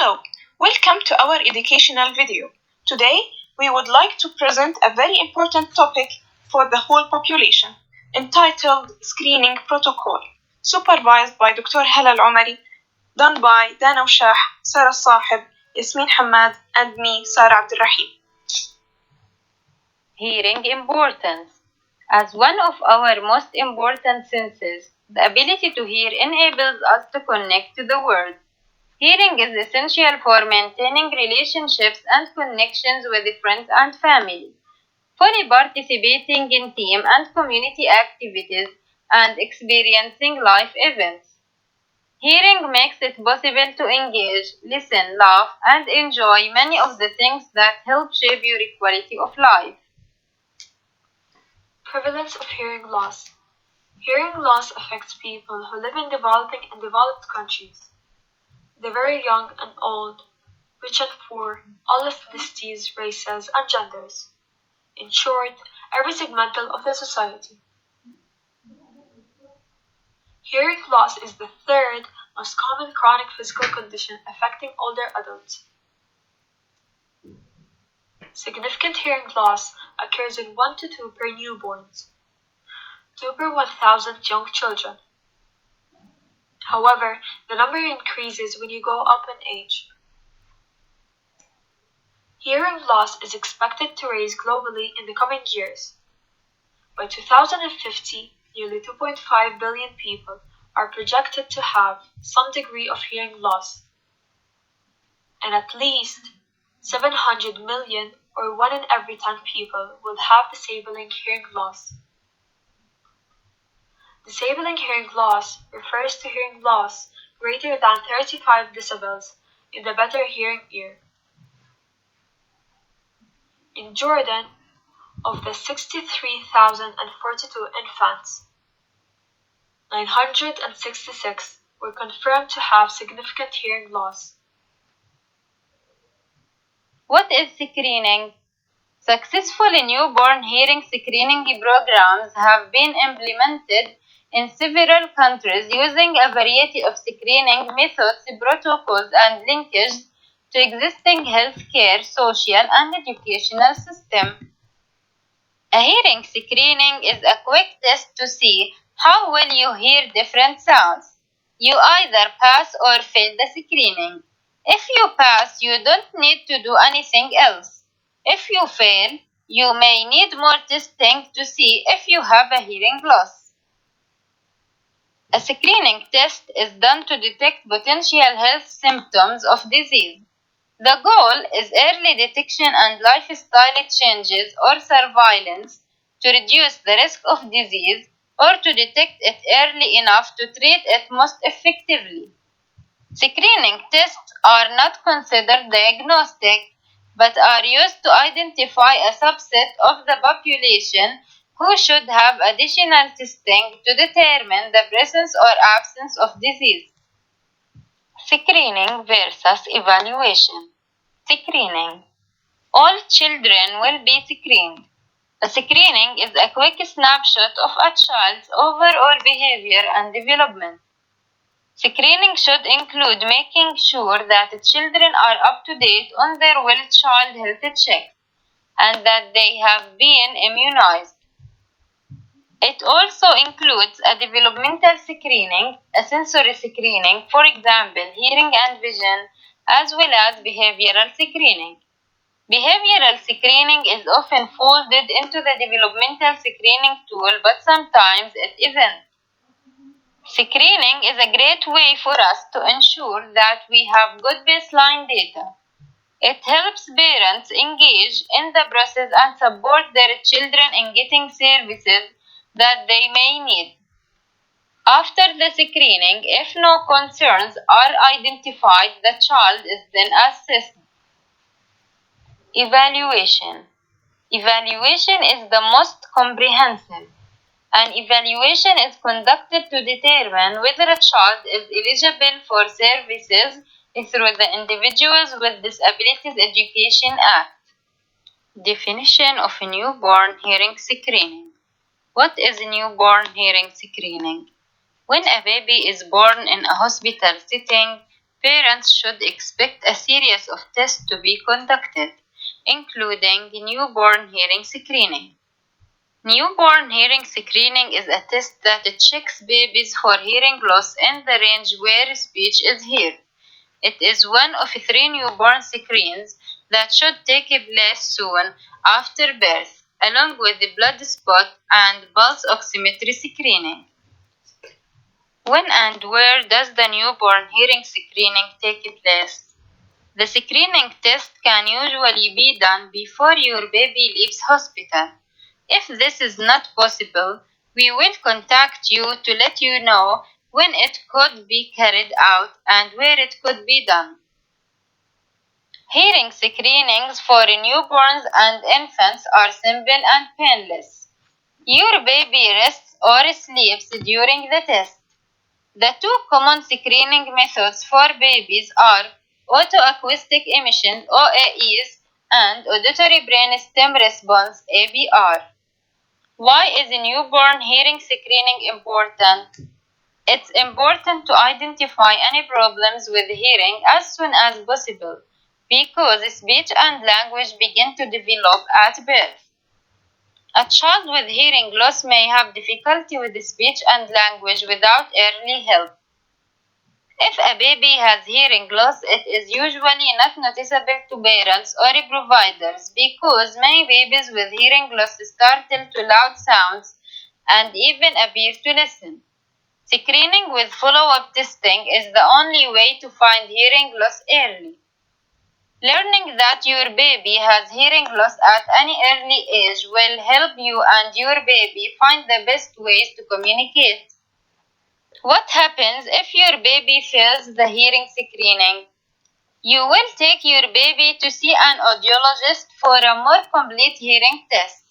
Hello, welcome to our educational video. Today, we would like to present a very important topic for the whole population, entitled Screening Protocol, supervised by Dr. Hala Al-Omari, done by Dana Shah, Sarah Sahib, Yasmin Hamad, and me, Sarah Abdulrahim. Hearing importance. As one of our most important senses, the ability to hear enables us to connect to the world. Hearing is essential for maintaining relationships and connections with friends and family, fully participating in team and community activities, and experiencing life events. Hearing makes it possible to engage, listen, laugh, and enjoy many of the things that help shape your quality of life. Prevalence of hearing loss. Hearing loss affects people who live in developing and developed countries. The very young and old, rich and poor, all ethnicities, races, and genders. In short, every segmental of the society. Hearing loss is the third most common chronic physical condition affecting older adults. Significant hearing loss occurs in 1 to 2 per newborns, 2 per 1,000 young children. However, the number increases when you go up in age. Hearing loss is expected to rise globally in the coming years. By 2050, nearly 2.5 billion people are projected to have some degree of hearing loss, and at least 700 million or 1 in every 10 people will have disabling hearing loss. Disabling hearing loss refers to hearing loss greater than 35 decibels in the better hearing ear. In Jordan, of the 63,042 infants, 966 were confirmed to have significant hearing loss. What is screening? Successful newborn hearing screening programs have been implemented in several countries using a variety of screening methods, protocols, and linkages to existing healthcare, social, and educational systems. A hearing screening is a quick test to see how well you hear different sounds. You either pass or fail the screening. If you pass, you don't need to do anything else. If you fail, you may need more testing to see if you have a hearing loss. A screening test is done to detect potential health symptoms of disease. The goal is early detection and lifestyle changes or surveillance to reduce the risk of disease or to detect it early enough to treat it most effectively. Screening tests are not considered diagnostic, but are used to identify a subset of the population who should have additional testing to determine the presence or absence of disease. Screening versus evaluation. Screening. All children will be screened. A screening is a quick snapshot of a child's overall behavior and development. Screening should include making sure that children are up to date on their child health checks and that they have been immunized. It also includes a developmental screening, a sensory screening, for example, hearing and vision, as well as behavioral screening. Behavioral screening is often folded into the developmental screening tool, but sometimes it isn't. Screening is a great way for us to ensure that we have good baseline data. It helps parents engage in the process and support their children in getting services that they may need. After the screening, if no concerns are identified, the child is then assessed. Evaluation. Evaluation is the most comprehensive. An evaluation is conducted to determine whether a child is eligible for services through the Individuals with Disabilities Education Act. Definition of newborn hearing screening. What is newborn hearing screening? When a baby is born in a hospital setting, Parents should expect a series of tests to be conducted, including newborn hearing screening. Newborn hearing screening is a test that checks babies for hearing loss in the range where speech is heard. It is one of 3 newborn screens that should take place soon after birth, along with the blood spot and pulse oximetry screening. When and where does the newborn hearing screening take place? The screening test can usually be done before your baby leaves hospital. If this is not possible, we will contact you to let you know when it could be carried out and where it could be done. Hearing screenings for newborns and infants are simple and painless. Your baby rests or sleeps during the test. The 2 common screening methods for babies are otoacoustic emission (OAEs) and auditory brainstem response (ABR). Why is newborn hearing screening important? It's important to identify any problems with hearing as soon as possible because speech and language begin to develop at birth. A child with hearing loss may have difficulty with speech and language without early help. If a baby has hearing loss, it is usually not noticeable to parents or providers because many babies with hearing loss startle to loud sounds and even appear to listen. Screening with follow-up testing is the only way to find hearing loss early. Learning that your baby has hearing loss at any early age will help you and your baby find the best ways to communicate. What happens if your baby fails the hearing screening? You will take your baby to see an audiologist for a more complete hearing test.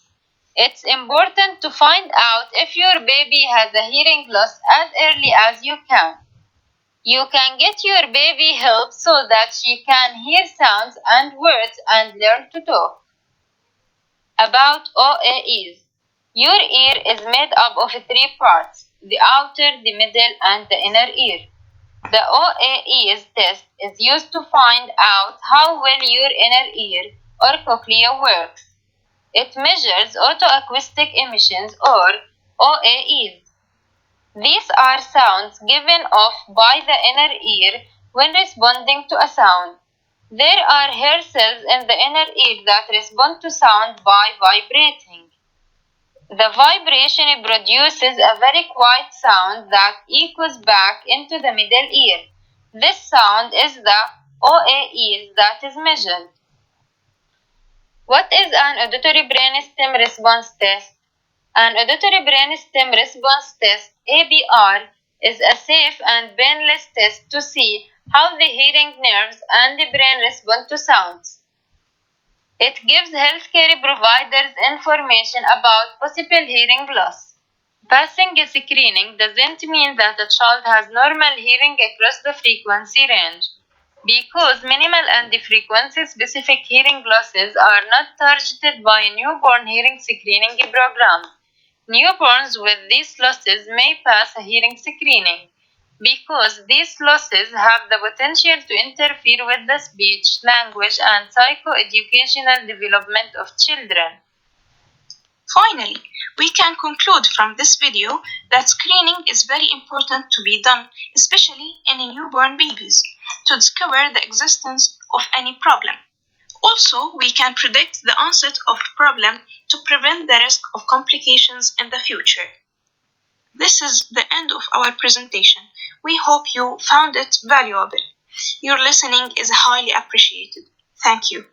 It's important to find out if your baby has a hearing loss as early as you can. You can get your baby help so that she can hear sounds and words and learn to talk. About OAEs. Your ear is made up of 3 parts, the outer, the middle, and the inner ear. The OAEs test is used to find out how well your inner ear or cochlea works. It measures otoacoustic emissions or OAEs. These are sounds given off by the inner ear when responding to a sound. There are hair cells in the inner ear that respond to sound by vibrating. The vibration produces a very quiet sound that echoes back into the middle ear. This sound is the OAEs that is measured. What is an auditory brainstem response test? An auditory brainstem response test (ABR) is a safe and painless test to see how the hearing nerves and the brain respond to sounds. It gives healthcare providers information about possible hearing loss. Passing a screening doesn't mean that a child has normal hearing across the frequency range, because minimal and frequency-specific hearing losses are not targeted by newborn hearing screening programs. Newborns with these losses may pass a hearing screening because these losses have the potential to interfere with the speech, language, and psychoeducational development of children. Finally, we can conclude from this video that screening is very important to be done, especially in newborn babies, to discover the existence of any problem. Also, we can predict the onset of problem to prevent the risk of complications in the future. This is the end of our presentation. We hope you found it valuable. Your listening is highly appreciated. Thank you.